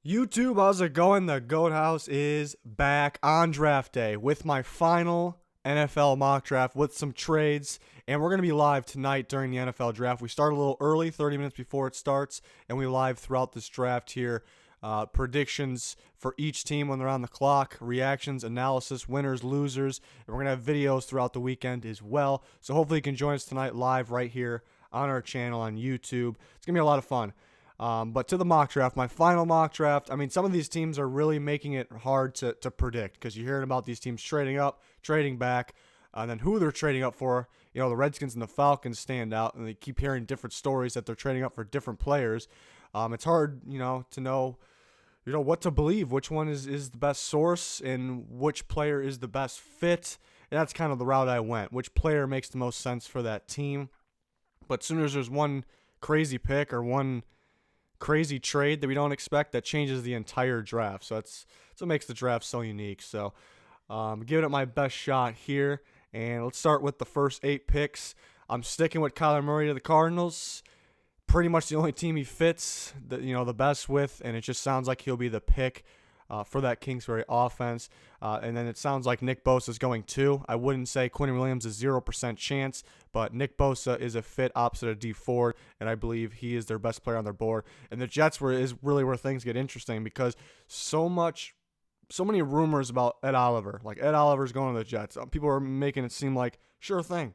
YouTube, how's it going? The Goat House is back on draft day with my final NFL mock draft with some trades, and we're going to be live tonight during the NFL draft. We start a little early, 30 minutes before it starts, and we live throughout this draft here. Predictions for each team when they're on the clock, reactions, analysis, winners, losers, and we're going to have videos throughout the weekend as well. So hopefully you can join us tonight live right here on our channel on YouTube. It's going to be a lot of fun. But to the mock draft, my final mock draft, I mean, some of these teams are really making it hard to predict because you're hearing about these teams trading up, trading back, and then who they're trading up for. You know, the Redskins and the Falcons stand out, and they keep hearing different stories that they're trading up for different players. It's hard, to know, what to believe, which one is the best source, and which player is the best fit. And that's kind of the route I went. Which player makes the most sense for that team? But as soon as there's one crazy pick or one crazy trade that we don't expect, that changes the entire draft. So that's what makes the draft so unique. So giving it my best shot here, and let's start with the first 8 picks. I'm sticking with Kyler Murray to the Cardinals. Pretty much the only team he fits the best with, and it just sounds like he'll be the pick for that Kingsbury offense. And then it sounds like Nick Bosa is going too. I wouldn't say Quinnen Williams is 0% chance, but Nick Bosa is a fit opposite of D Ford, and I believe he is their best player on their board. And the Jets is really where things get interesting because so many rumors about Ed Oliver. Like Ed Oliver's going to the Jets. People are making it seem like sure thing,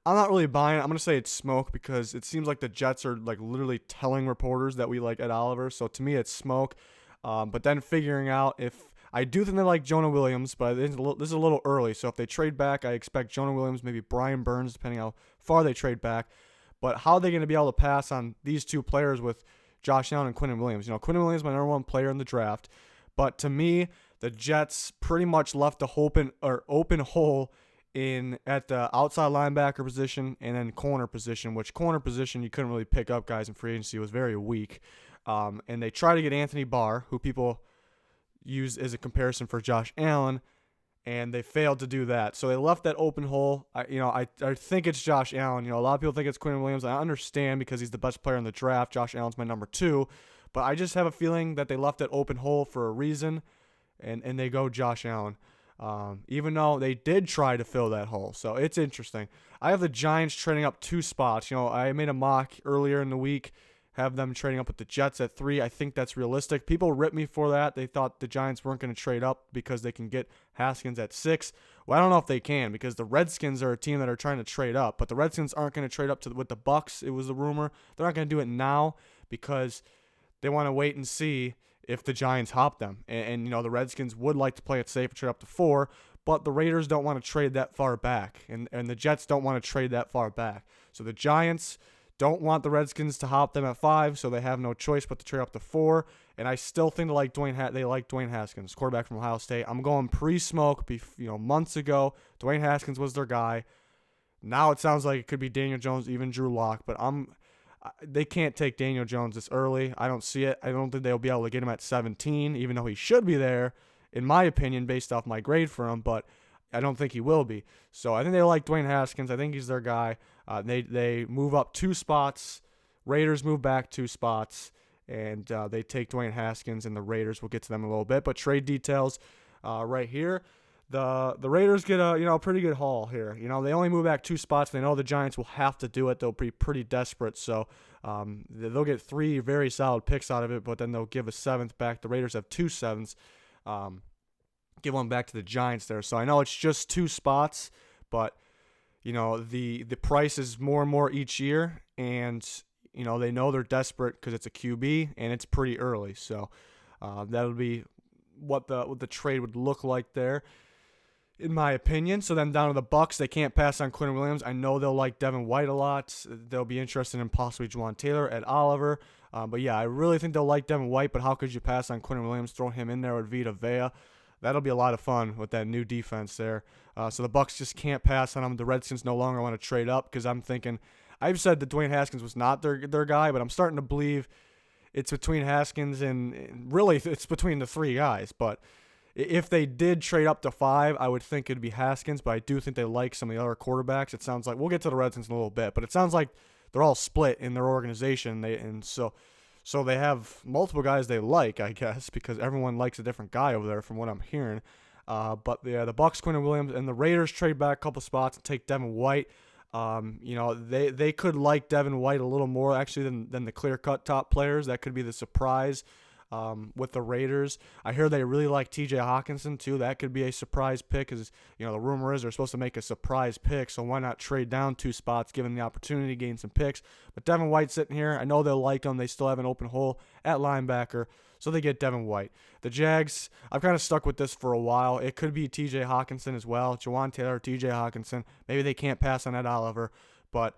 I'm not really buying it. I'm going to say it's smoke because it seems like the Jets are like literally telling reporters that we like Ed Oliver. So to me, it's smoke. But then figuring out if I do think they like Jonah Williams, but this is a little early. So if they trade back, I expect Jonah Williams, maybe Brian Burns, depending how far they trade back. But how are they going to be able to pass on these two players with Josh Allen and Quinnen Williams? Quinnen Williams is my number one player in the draft. But to me, the Jets pretty much left a open hole at the outside linebacker position and then corner position, which corner position you couldn't really pick up guys in free agency. It was very weak. And they try to get Anthony Barr, who people use as a comparison for Josh Allen, and they failed to do that. So they left that open hole. I think it's Josh Allen. A lot of people think it's Quinnen Williams. I understand because he's the best player in the draft. Josh Allen's my number 2. But I just have a feeling that they left that open hole for a reason, and they go Josh Allen. Even though they did try to fill that hole. So it's interesting. I have the Giants trading up 2 spots. I made a mock earlier in the week, have them trading up with the Jets at 3. I think that's realistic. People ripped me for that. They thought the Giants weren't going to trade up because they can get Haskins at 6. Well, I don't know if they can because the Redskins are a team that are trying to trade up, but the Redskins aren't going to trade up with the Bucs. It was the rumor. They're not going to do it now because they want to wait and see if the Giants hop them. And the Redskins would like to play it safe and trade up to 4, but the Raiders don't want to trade that far back, and the Jets don't want to trade that far back. So the Giants don't want the Redskins to hop them at 5, so they have no choice but to trade up to 4. And I still think they like Dwayne Haskins, quarterback from Ohio State. I'm going pre-smoke. Months ago, Dwayne Haskins was their guy. Now it sounds like it could be Daniel Jones, even Drew Lock, but they can't take Daniel Jones this early. I don't see it. I don't think they'll be able to get him at 17, even though he should be there, in my opinion, based off my grade for him, but I don't think he will be. So I think they like Dwayne Haskins. I think he's their guy. They move up 2 spots. Raiders move back 2 spots, and they take Dwayne Haskins, and the Raiders, will get to them in a little bit. But trade details right here. The Raiders get a pretty good haul here. They only move back 2 spots. They know the Giants will have to do it. They'll be pretty desperate. So they'll get 3 very solid picks out of it, but then they'll give a 7th back. The Raiders have 2 7s. Give one back to the Giants there. So I know it's just 2 spots, but the price is more and more each year, and they know they're desperate because it's a QB and it's pretty early. So that'll be what the trade would look like there, in my opinion. So then down to the Bucs, they can't pass on Quinnen Williams. I know they'll like Devin White a lot. They'll be interested in possibly Juwan Taylor, Ed Oliver. But yeah, I really think they'll like Devin White, but how could you pass on Quinnen Williams? Throw him in there with Vita Vea. That'll be a lot of fun with that new defense there. So the Bucs just can't pass on them. The Redskins no longer want to trade up because I've said that Dwayne Haskins was not their guy, but I'm starting to believe it's between Haskins and really it's between the 3 guys. But if they did trade up to 5, I would think it'd be Haskins, but I do think they like some of the other quarterbacks. It sounds like we'll get to the Redskins in a little bit, but it sounds like they're all split in their organization. So So they have multiple guys they like, I guess, because everyone likes a different guy over there from what I'm hearing. But yeah, the Bucs, Quinnen Williams, and the Raiders trade back a couple spots and take Devin White. They could like Devin White a little more actually than the clear-cut top players. That could be the surprise with the Raiders. I hear they really like T.J. Hawkinson too. That could be a surprise pick because the rumor is they're supposed to make a surprise pick. So why not trade down 2 spots, given the opportunity to gain some picks? But Devin White's sitting here. I know they'll like him. They still have an open hole at linebacker. So they get Devin White. The Jags, I've kind of stuck with this for a while. It could be T.J. Hawkinson as well. Jawan Taylor, T.J. Hawkinson. Maybe they can't pass on Ed Oliver. But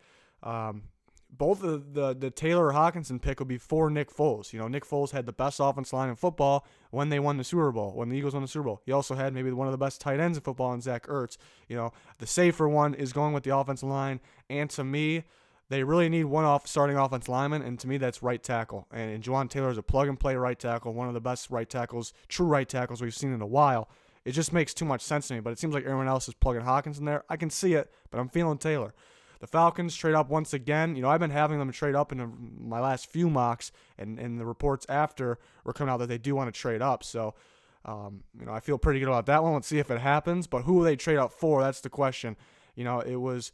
both of the Taylor or Hawkinson pick will be for Nick Foles. Nick Foles had the best offensive line in football when they won the Super Bowl, when the Eagles won the Super Bowl. He also had maybe one of the best tight ends in football in Zach Ertz. The safer one is going with the offensive line. And to me, they really need one starting offensive lineman, and to me, that's right tackle. And Jawan Taylor is a plug-and-play right tackle, one of the best right tackles, true right tackles we've seen in a while. It just makes too much sense to me, but it seems like everyone else is plugging Hawkins in there. I can see it, but I'm feeling Taylor. The Falcons trade up once again. I've been having them trade up in my last few mocks, and the reports after were coming out that they do want to trade up. So, I feel pretty good about that one. Let's see if it happens. But who will they trade up for? That's the question. It was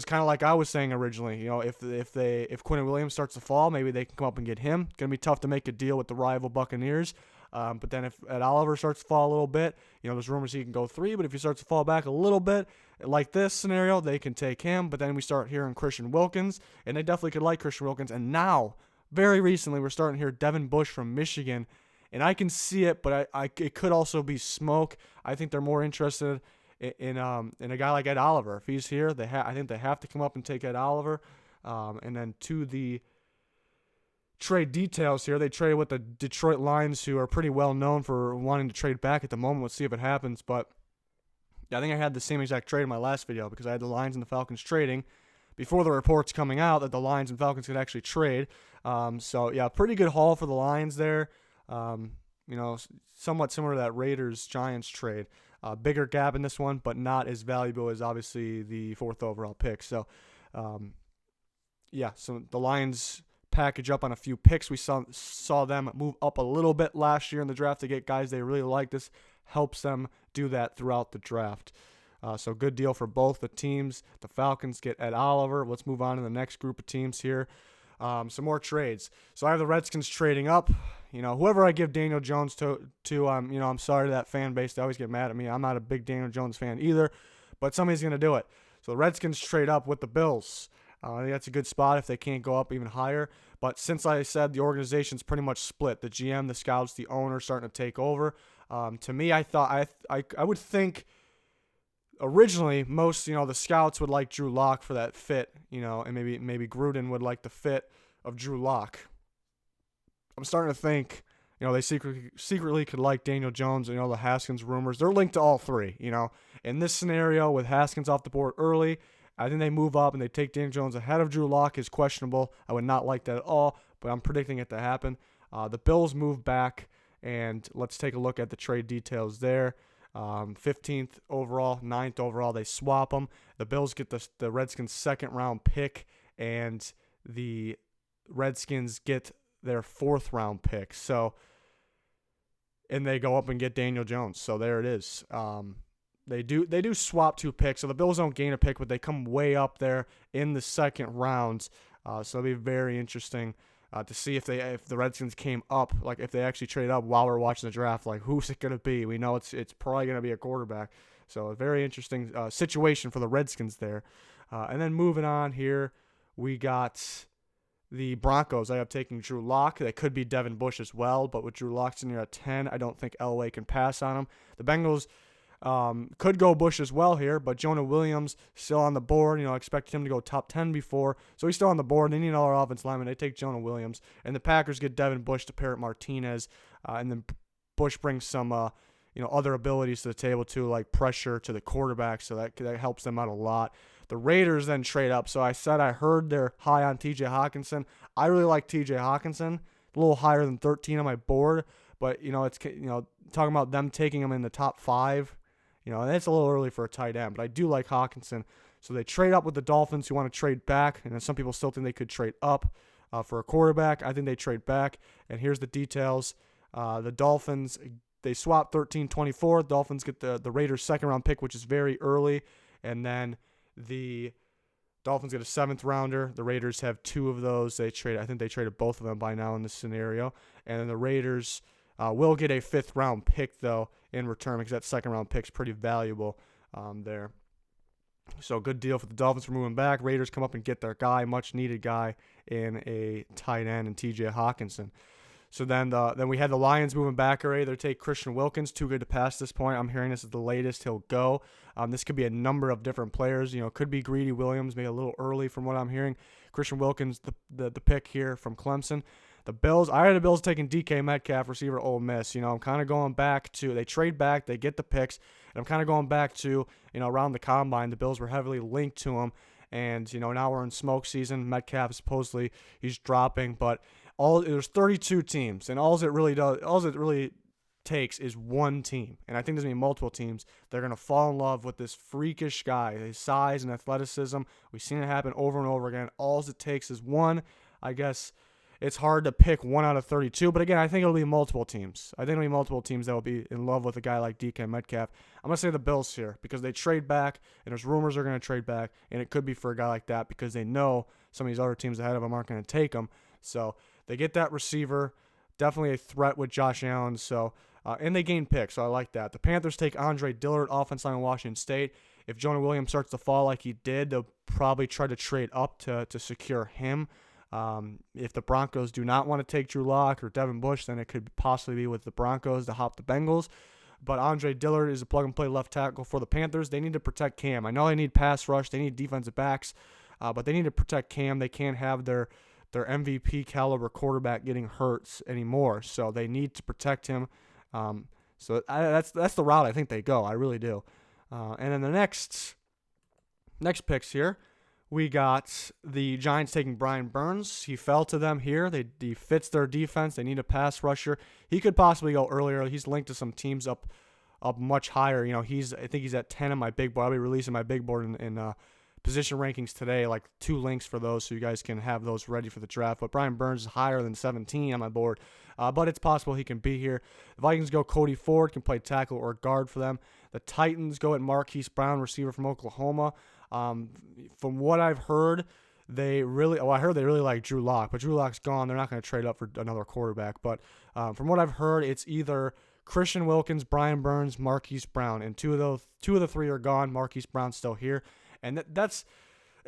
kind of like I was saying originally. If Quinnen Williams starts to fall, maybe they can come up and get him. It's gonna be tough to make a deal with the rival Buccaneers. But then if Ed Oliver starts to fall a little bit, there's rumors he can go 3. But if he starts to fall back a little bit, like this scenario, they can take him. But then we start hearing Christian Wilkins, and they definitely could like Christian Wilkins. And now, very recently, we're starting to hear Devin Bush from Michigan, and I can see it, but it could also be smoke. I think they're more interested in a guy like Ed Oliver. If he's here, I think they have to come up and take Ed Oliver. And then to the trade details here, they traded with the Detroit Lions, who are pretty well known for wanting to trade back at the moment. Let's see if it happens. But I think I had the same exact trade in my last video because I had the Lions and the Falcons trading before the reports coming out that the Lions and Falcons could actually trade. So yeah, pretty good haul for the Lions there. Somewhat similar to that Raiders-Giants trade. Bigger gap in this one, but not as valuable as obviously the 4th overall pick. So, so the Lions package up on a few picks. We saw them move up a little bit last year in the draft to get guys they really like. This helps them do that throughout the draft. So good deal for both the teams. The Falcons get Ed Oliver. Let's move on to the next group of teams here. Some more trades. So I have the Redskins trading up. Whoever I give Daniel Jones to, I'm sorry to that fan base. They always get mad at me. I'm not a big Daniel Jones fan either, but somebody's going to do it. So the Redskins trade up with the Bills. I think that's a good spot if they can't go up even higher. But since I said the organization's pretty much split, the GM, the scouts, the owner starting to take over. To me, I thought I would think originally most the scouts would like Drew Lock for that fit, and maybe Gruden would like the fit of Drew Lock. I'm starting to think they secretly could like Daniel Jones. The Haskins rumors, they're linked to all 3. In this scenario with Haskins off the board early, I think they move up and they take Daniel Jones ahead of Drew Lock is questionable. I would not like that at all, but I'm predicting it to happen. The Bills move back, and let's take a look at the trade details there. 15th overall, 9th overall, they swap them. The Bills get the Redskins' 2nd round pick, and the Redskins get their 4th round pick. So, and they go up and get Daniel Jones. So there it is. They do swap 2 picks, so the Bills don't gain a pick, but they come way up there in the 2nd round. So it'll be very interesting to see if the Redskins came up, like if they actually trade up while we're watching the draft. Like, who's it gonna be? We know it's probably gonna be a quarterback. So a very interesting situation for the Redskins there. And then moving on here, we got the Broncos. I have taking Drew Lock. That could be Devin Bush as well, but with Drew Lock sitting here at 10, I don't think Elway can pass on him. The Bengals could go Bush as well here, but Jonah Williams still on the board. Expected him to go top 10 before, so he's still on the board. They need another offensive lineman. They take Jonah Williams, and the Packers get Devin Bush to pair with Martinez, and then Bush brings some other abilities to the table too, like pressure to the quarterback, so that helps them out a lot. The Raiders then trade up. So I said I heard they're high on T.J. Hawkinson. I really like T.J. Hawkinson, a little higher than 13 on my board, but it's talking about them taking him in the top 5. That's a little early for a tight end, but I do like Hawkinson. So they trade up with the Dolphins, who want to trade back, and then some people still think they could trade up. for a quarterback. I think they trade back, and here's the details. The Dolphins, they swap 13-24. Dolphins get the Raiders' second-round pick, which is very early, and then the Dolphins get a 7th rounder. The Raiders have 2 of those. I think they traded both of them by now in this scenario. And then the Raiders will get a 5th round pick, though, in return, because that 2nd round pick's pretty valuable there. So good deal for the Dolphins for moving back. Raiders come up and get their guy, much needed guy, in a tight end in TJ Hawkinson. So then we had the Lions moving back already. They take Christian Wilkins, too good to pass this point. I'm hearing this is the latest he'll go. This could be a number of different players. Could be Greedy Williams, maybe a little early from what I'm hearing. Christian Wilkins, the pick here from Clemson. The Bills, I had the Bills taking DK Metcalf, receiver Ole Miss. I'm kind of going back to, they trade back, they get the picks, and I'm kind of going back to, around the combine, the Bills were heavily linked to him. And, now we're in smoke season. Metcalf, supposedly, he's dropping, but there's 32 teams, and all it really takes is one team. And I think there's going to be multiple teams. They're going to fall in love with this freakish guy, his size and athleticism. We've seen it happen over and over again. All it takes is one. I guess it's hard to pick 1 out of 32, but again, I think it'll be multiple teams. I think it'll be multiple teams that will be in love with a guy like DK Metcalf. I'm going to say the Bills here because they trade back, and there's rumors they're going to trade back, and it could be for a guy like that because they know some of these other teams ahead of them aren't going to take him. So they get that receiver, definitely a threat with Josh Allen. So and they gain picks, so I like that. The Panthers take Andre Dillard, offensive line in Washington State. If Jonah Williams starts to fall like he did, they'll probably try to trade up to secure him. If the Broncos do not want to take Drew Lock or Devin Bush, then it could possibly be with the Broncos to hop the Bengals. But Andre Dillard is a plug-and-play left tackle for the Panthers. They need to protect Cam. I know they need pass rush. They need defensive backs, but they need to protect Cam. They can't have their MVP caliber quarterback getting hurt anymore. So they need to protect him. That's the route I think they go. I really do. And then the next picks here, we got the Giants taking Brian Burns. He fell to them here. He fits their defense. They need a pass rusher. He could possibly go earlier. He's linked to some teams up much higher. I think he's at 10 on my big board. I'll be releasing my big board in position rankings today, like 2 links for those so you guys can have those ready for the draft. But Brian Burns is higher than 17 on my board, but it's possible he can be here. The Vikings go Cody Ford, can play tackle or guard for them. The Titans go at Marquise Brown, receiver from Oklahoma. From what I've heard, they really like Drew Lock, but Drew Lock's gone. They're not going to trade up for another quarterback. But from what I've heard, it's either Christian Wilkins, Brian Burns, Marquise Brown, and two of the 3 are gone. Marquise Brown's still here. And that's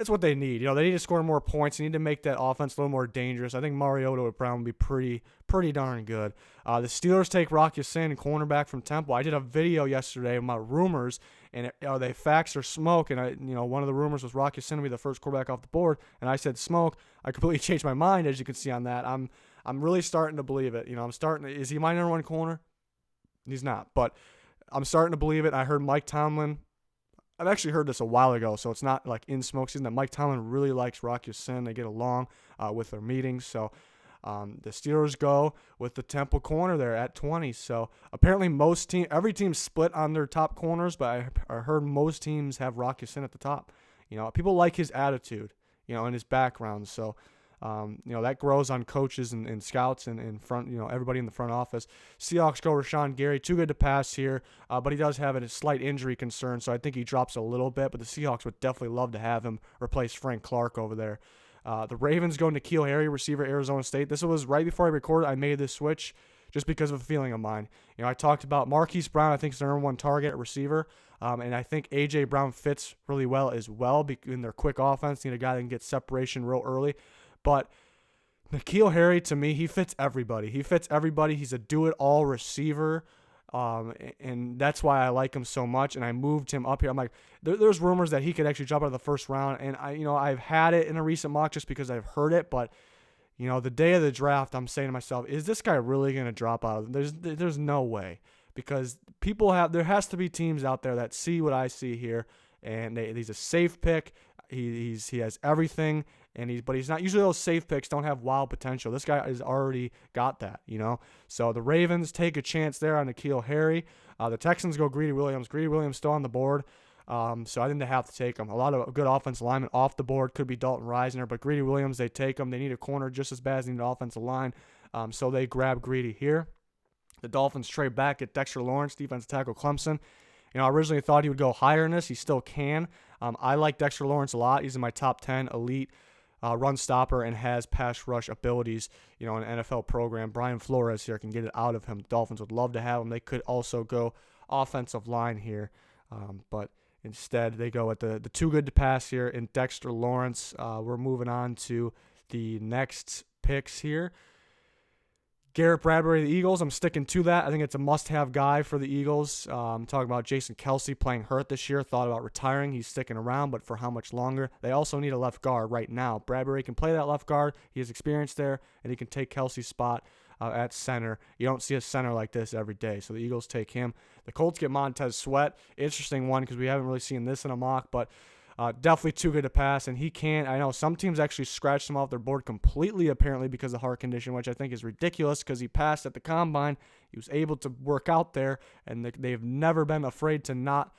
what they need. They need to score more points. They need to make that offense a little more dangerous. I think Mariota with Brown would be pretty darn good. The Steelers take Rock Ya-Sin, cornerback from Temple. I did a video yesterday about rumors, and are they facts or smoke? And one of the rumors was Rock Ya-Sin to be the first quarterback off the board, and I said smoke. I completely changed my mind, as you can see on that. I'm really starting to believe it. Is he my number 1 corner? He's not, but I'm starting to believe it. I heard Mike Tomlin. I've actually heard this a while ago, so it's not like in smoke season, that Mike Tomlin really likes Rock Ya-Sin. They get along with their meetings. So the Steelers go with the Temple corner there at 20. So apparently every team's split on their top corners, but I heard most teams have Rock Ya-Sin at the top. People like his attitude, and his background. So that grows on coaches and scouts and in front, everybody in the front office. Seahawks go Rashawn Gary, too good to pass here, but he does have a slight injury concern, so I think he drops a little bit, but the Seahawks would definitely love to have him replace Frank Clark over there. The Ravens go N'Keal Harry, receiver, Arizona State. This was right before I recorded. I made this switch just because of a feeling of mine. I talked about Marquise Brown, I think is their number 1 target at receiver, and I think A.J. Brown fits really well as well in their quick offense. Need a guy that can get separation real early. But N'Keal Harry, to me, he fits everybody. He's a do-it-all receiver, and that's why I like him so much. And I moved him up here. I'm like, there's rumors that he could actually jump out of the first round. And I've had it in a recent mock just because I've heard it. But the day of the draft, I'm saying to myself, is this guy really going to drop out? There's no way, because there has to be teams out there that see what I see here, and he's a safe pick. He has everything. But he's not. Usually those safe picks don't have wild potential. This guy has already got that, So the Ravens take a chance there on N'Keal Harry. The Texans go Greedy Williams. Greedy Williams still on the board. So I think they have to take him. A lot of good offensive linemen off the board. Could be Dalton Risner, but Greedy Williams, they take him. They need a corner just as bad as they need an offensive line. So they grab Greedy here. The Dolphins trade back at Dexter Lawrence, defensive tackle Clemson. I originally thought he would go higher in this. He still can. I like Dexter Lawrence a lot. He's in my top 10 elite run stopper and has pass rush abilities, in an NFL program. Brian Flores here can get it out of him. The Dolphins would love to have him. They could also go offensive line here, but instead they go at the too good to pass here in Dexter Lawrence. We're moving on to the next picks here. Garrett Bradbury, the Eagles, I'm sticking to that. I think it's a must-have guy for the Eagles. I'm talking about Jason Kelsey playing hurt this year, thought about retiring. He's sticking around, but for how much longer? They also need a left guard right now. Bradbury can play that left guard. He has experience there, and he can take Kelsey's spot at center. You don't see a center like this every day, so the Eagles take him. The Colts get Montez Sweat. Interesting one because we haven't really seen this in a mock, but definitely too good to pass, and he can. I know some teams actually scratched him off their board completely, apparently, because of heart condition, which I think is ridiculous because he passed at the combine. He was able to work out there, and they've never been afraid to not,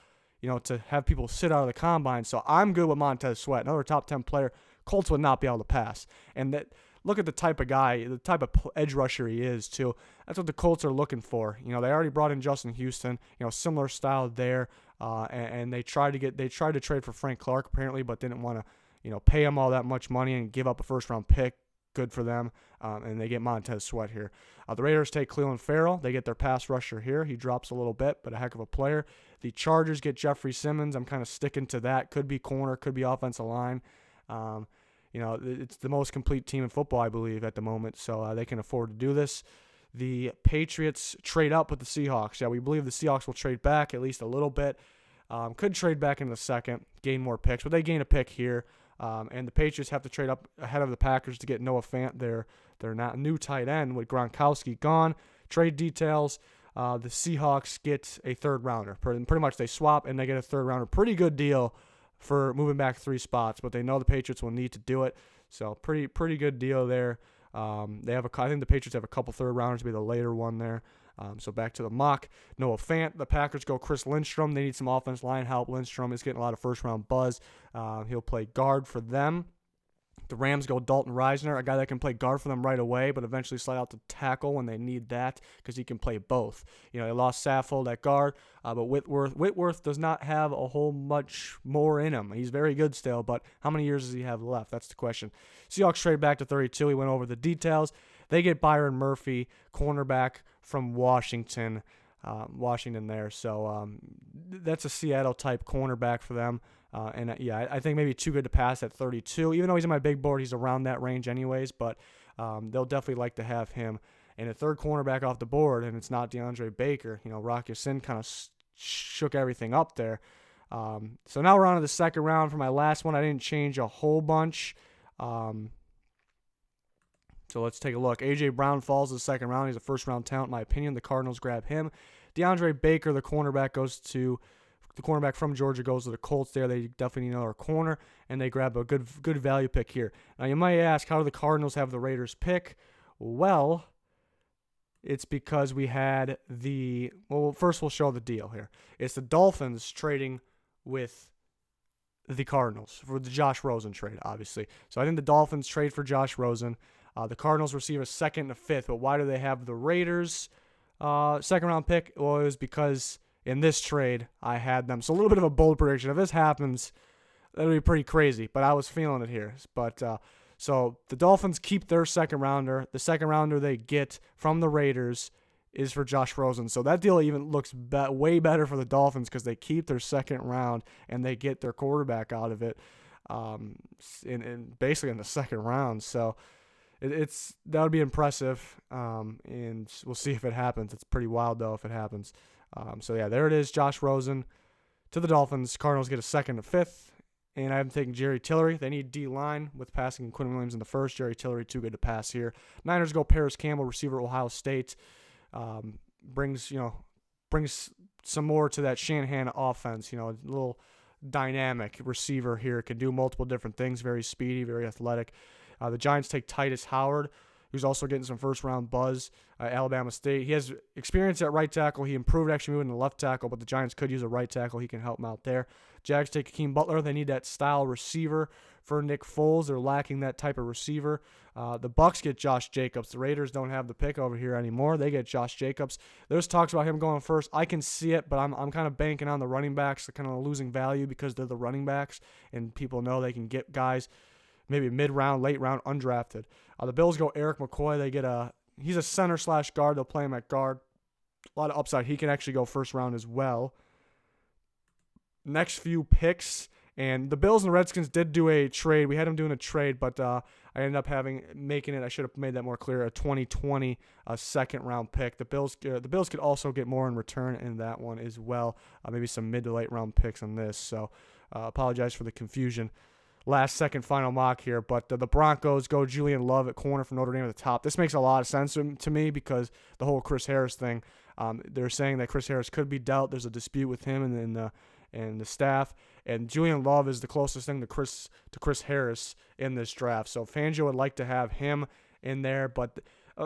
to have people sit out of the combine. So I'm good with Montez Sweat, another top 10 player. Colts would not be able to pass. And look at the type of guy, the type of edge rusher he is, too. That's what the Colts are looking for. They already brought in Justin Houston, similar style there. And they tried to trade for Frank Clark apparently, but didn't want to, pay him all that much money and give up a first-round pick. Good for them, and they get Montez Sweat here. The Raiders take Clelin Ferrell. They get their pass rusher here. He drops a little bit, but a heck of a player. The Chargers get Jeffrey Simmons. I'm kind of sticking to that. Could be corner, could be offensive line. It's the most complete team in football, I believe, at the moment, so they can afford to do this. The Patriots trade up with the Seahawks. Yeah, we believe the Seahawks will trade back at least a little bit. Could trade back in the second, gain more picks, but they gain a pick here. And the Patriots have to trade up ahead of the Packers to get Noah Fant, their not new tight end, with Gronkowski gone. Trade details, the Seahawks get a third rounder. Pretty much they swap and they get a third rounder. Pretty good deal for moving back 3 spots, but they know the Patriots will need to do it. So pretty good deal there. I think the Patriots have a couple third rounders, be the later one there. So back to the mock. Noah Fant. The Packers go Chris Lindstrom. They need some offense line help. Lindstrom is getting a lot of first-round buzz. He'll play guard for them. The Rams go Dalton Risner, a guy that can play guard for them right away, but eventually slide out to tackle when they need that because he can play both. They lost Saffold at guard, but Whitworth does not have a whole much more in him. He's very good still, but how many years does he have left? That's the question. Seahawks trade back to 32. He went over the details. They get Byron Murphy, cornerback from Washington there. So that's a Seattle-type cornerback for them. I think maybe too good to pass at 32. Even though he's in my big board, he's around that range anyways, but they'll definitely like to have him. And a third cornerback off the board, and it's not DeAndre Baker. Rock Ya-Sin kind of shook everything up there. So now we're on to the second round. For my last one, I didn't change a whole bunch. So let's take a look. A.J. Brown falls to the second round. He's a first-round talent, in my opinion. The Cardinals grab him. DeAndre Baker, the cornerback from Georgia, goes to the Colts there. They definitely need another corner, and they grab a good value pick here. Now, you might ask, how do the Cardinals have the Raiders pick? Well, it's because we had first we'll show the deal here. It's the Dolphins trading with the Cardinals for the Josh Rosen trade, obviously. So I think the Dolphins trade for Josh Rosen. The Cardinals receive a second and a fifth, but why do they have the Raiders second-round pick? Well, it was because in this trade, I had them. So a little bit of a bold prediction. If this happens, that would be pretty crazy, but I was feeling it here. But so the Dolphins keep their second rounder. The second rounder they get from the Raiders is for Josh Rosen. So that deal even looks way better for the Dolphins because they keep their second round and they get their quarterback out of it basically in the second round. So that would be impressive, and we'll see if it happens. It's pretty wild, though, if it happens. There it is, Josh Rosen to the Dolphins. Cardinals get a second and a fifth, and I haven't taken Jerry Tillery. They need D-line with passing and Quinnen Williams in the first. Jerry Tillery, too good to pass here. Niners go Paris Campbell, receiver at Ohio State. Brings some more to that Shanahan offense. A little dynamic receiver here. Can do multiple different things. Very speedy, very athletic. The Giants take Titus Howard, who's also getting some first-round buzz at Alabama State. He has experience at right tackle. He improved actually moving to left tackle, but the Giants could use a right tackle. He can help them out there. Jags take Hakeem Butler. They need that style receiver for Nick Foles. They're lacking that type of receiver. The Bucs get Josh Jacobs. The Raiders don't have the pick over here anymore. They get Josh Jacobs. There's talks about him going first. I can see it, but I'm kind of banking on the running backs. They're kind of losing value because they're the running backs, and people know they can get guys maybe mid-round, late-round, undrafted. The Bills go Eric McCoy. He's a center/guard. They'll play him at guard. A lot of upside. He can actually go first round as well. Next few picks, and the Bills and the Redskins did do a trade. We had them doing a trade, but I ended up making it. I should have made that more clear. A 2020 second-round pick. The Bills could also get more in return in that one as well. Maybe some mid to late round picks on this. So apologize for the confusion. Last second final mock here, but the Broncos go Julian Love at corner from Notre Dame at the top. This makes a lot of sense to me because the whole Chris Harris thing. They're saying that Chris Harris could be dealt. There's a dispute with him and the staff, and Julian Love is the closest thing to Chris Harris in this draft. So Fangio would like to have him in there, but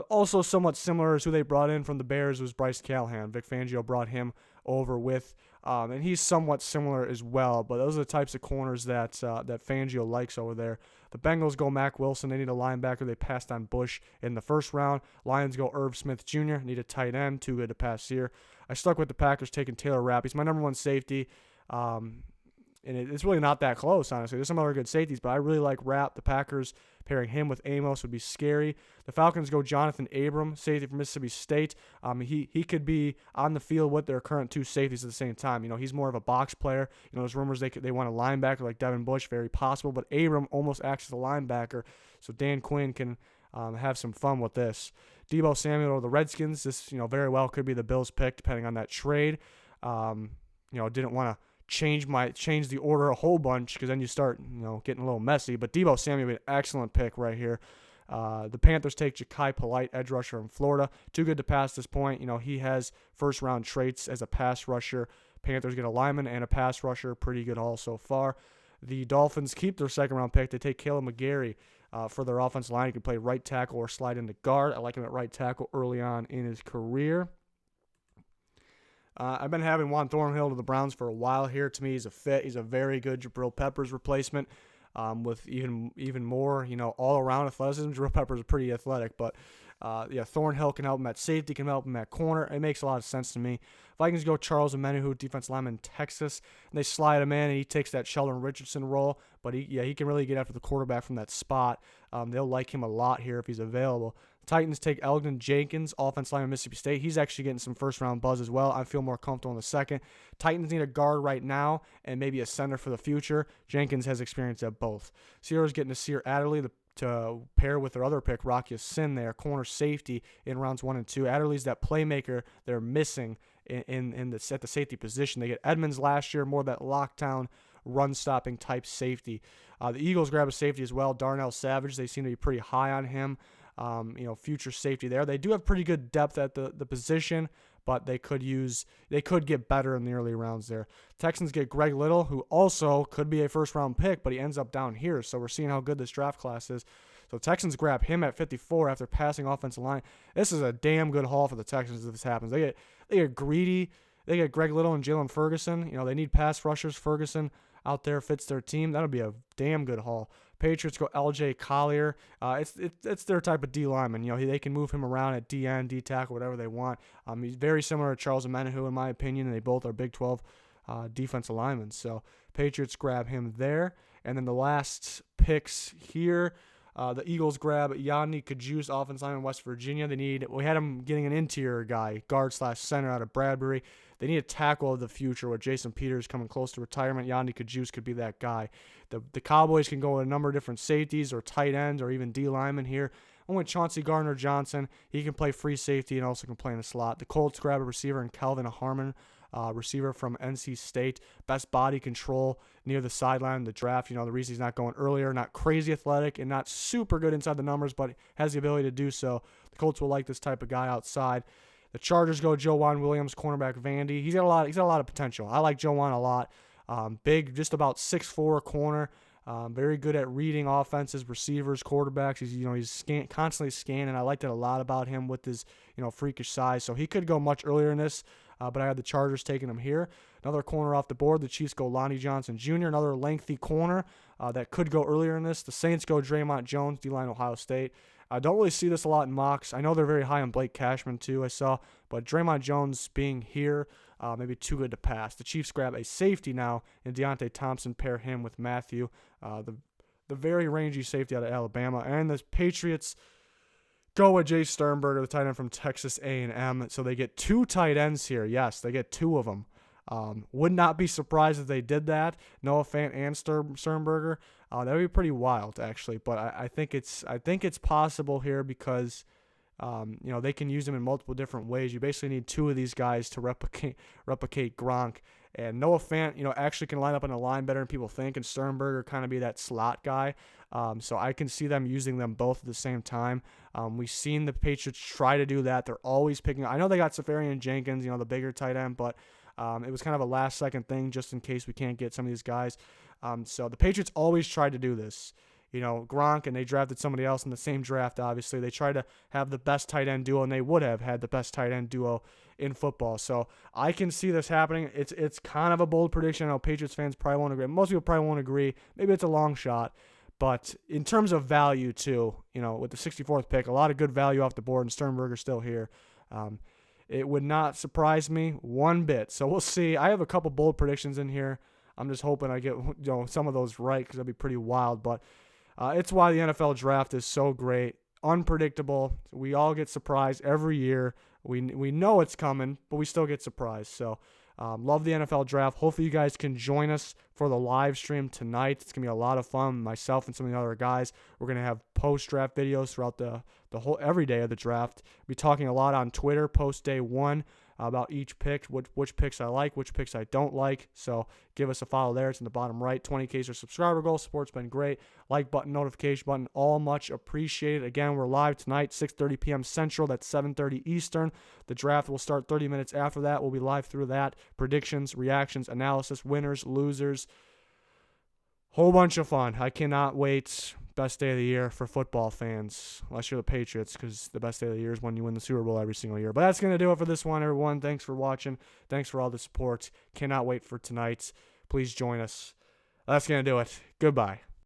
also somewhat similar is who they brought in from the Bears was Bryce Callahan. Vic Fangio brought him over with, and he's somewhat similar as well. But those are the types of corners that Fangio likes over there. The Bengals go Mac Wilson. They need a linebacker. They passed on Bush in the first round. Lions go Irv Smith Jr. Need a tight end. Too good to pass here. I stuck with the Packers taking Taylor Rapp. He's my number one safety. And it's really not that close, honestly. There's some other good safeties, but I really like Rapp. The Packers pairing him with Amos would be scary. The Falcons go Jonathan Abram, safety from Mississippi State. He could be on the field with their current two safeties at the same time. He's more of a box player. There's rumors they want a linebacker like Devin Bush, very possible, but Abram almost acts as a linebacker, so Dan Quinn can have some fun with this. Deebo Samuel or the Redskins. This very well could be the Bills' pick depending on that trade. Didn't want to change the order a whole bunch because then you start getting a little messy. But Deebo Samuel would be an excellent pick right here. The Panthers take Ja'Kai Polite, edge rusher from Florida. Too good to pass this point. He has first round traits as a pass rusher. Panthers get a lineman and a pass rusher. Pretty good haul so far. The Dolphins keep their second round pick. They take Caleb McGarry for their offensive line. He can play right tackle or slide into guard. I like him at right tackle early on in his career. I've been having Juan Thornhill to the Browns for a while here. To me, he's a fit. He's a very good Jabril Peppers replacement with even more, all-around athleticism. Jabril Peppers is pretty athletic, but Thornhill can help him at safety, can help him at corner. It makes a lot of sense to me. Vikings go Charles Omenihu, defense lineman in Texas, and they slide him in, and he takes that Sheldon Richardson role, but he can really get after the quarterback from that spot. They'll like him a lot here if he's available. Titans take Elgin Jenkins, offense lineman Mississippi State. He's actually getting some first-round buzz as well. I feel more comfortable in the second. Titans need a guard right now and maybe a center for the future. Jenkins has experience at both. Sierra's getting Nasir Adderley to pair with their other pick, Rocky Sin there, corner safety in rounds 1 and 2. Adderley's that playmaker they're missing at the safety position. They get Edmonds last year, more that lockdown, run-stopping type safety. The Eagles grab a safety as well, Darnell Savage. They seem to be pretty high on him. Future safety there. They do have pretty good depth at the position, but they could get better in the early rounds there. Texans get Greg Little, who also could be a first-round pick, but he ends up down here, so we're seeing how good this draft class is. So Texans grab him at 54 after passing offensive line. This is a damn good haul for the Texans if this happens. They get greedy. They get Greg Little and Jalen Ferguson. They need pass rushers. Ferguson out there fits their team. That'll be a damn good haul. Patriots go L.J. Collier. It's their type of D lineman. They can move him around at DN, D tackle, whatever they want. He's very similar to Charles Omenihu in my opinion, and they both are Big 12 defensive linemen. So Patriots grab him there. And then the last picks here, the Eagles grab Yanni Kajus, offensive lineman, West Virginia. We had him getting an interior guy, guard/center out of Bradbury. They need a tackle of the future with Jason Peters coming close to retirement. Yanni Kajus could be that guy. The Cowboys can go with a number of different safeties or tight ends or even D linemen here. I went Chauncey Gardner-Johnson. He can play free safety and also can play in the slot. The Colts grab a receiver in Calvin Harmon, receiver from NC State. Best body control near the sideline in the draft. The reason he's not going earlier, not crazy athletic and not super good inside the numbers, but has the ability to do so. The Colts will like this type of guy outside. The Chargers go Joejuan Williams, cornerback Vandy. He's got a lot of potential. I like Joejuan a lot. Big, just about 6'4" corner. Very good at reading offenses, receivers, quarterbacks. He's constantly scanning. I liked it a lot about him with his freakish size. So he could go much earlier in this, but I had the Chargers taking him here. Another corner off the board. The Chiefs go Lonnie Johnson Jr., another lengthy corner that could go earlier in this. The Saints go Draymond Jones, D-line Ohio State. I don't really see this a lot in mocks. I know they're very high on Blake Cashman too, I saw, but Draymond Jones being here, maybe too good to pass. The Chiefs grab a safety now, and Deontay Thompson pair him with Matthew, the very rangy safety out of Alabama. And the Patriots go with Jay Sternberger, the tight end from Texas A&M. So they get 2 tight ends here. Yes, they get 2 of them. Would not be surprised if they did that. Noah Fant and Sternberger. That would be pretty wild, actually. But I think it's possible here because they can use them in multiple different ways. You basically need 2 of these guys to replicate Gronk. And Noah Fant, actually can line up on the line better than people think, and Sternberger kind of be that slot guy. So I can see them using them both at the same time. We've seen the Patriots try to do that. They're always picking. I know they got Safarian Jenkins, the bigger tight end, but it was kind of a last-second thing just in case we can't get some of these guys. So the Patriots always tried to do this. Gronk, and they drafted somebody else in the same draft, obviously. They tried to have the best tight end duo, and they would have had the best tight end duo in football. So I can see this happening. It's kind of a bold prediction. I know Patriots fans probably won't agree. Most people probably won't agree. Maybe it's a long shot. But in terms of value, too, with the 64th pick, a lot of good value off the board, and Sternberger's still here. It would not surprise me one bit. So we'll see. I have a couple bold predictions in here. I'm just hoping I get some of those right because that'd be pretty wild. But it's why the NFL draft is so great, unpredictable. We all get surprised every year. We know it's coming, but we still get surprised. So love the NFL draft. Hopefully you guys can join us for the live stream tonight. It's going to be a lot of fun. Myself and some of the other guys, we're going to have post-draft videos throughout the whole every day of the draft. We'll be talking a lot on Twitter post-day 1 about each pick, which picks I like, which picks I don't like. So give us a follow there. It's in the bottom right. 20K is our subscriber goal. Support's been great. Like button, notification button, all much appreciated. Again, we're live tonight, 6:30 p.m. Central. That's 7:30 Eastern. The draft will start 30 minutes after that. We'll be live through that. Predictions, reactions, analysis, winners, losers. Whole bunch of fun. I cannot wait. Best day of the year for football fans, unless you're the Patriots, because the best day of the year is when you win the Super Bowl every single year. But that's going to do it for this one, everyone. Thanks for watching. Thanks for all the support. Cannot wait for tonight. Please join us. That's going to do it. Goodbye.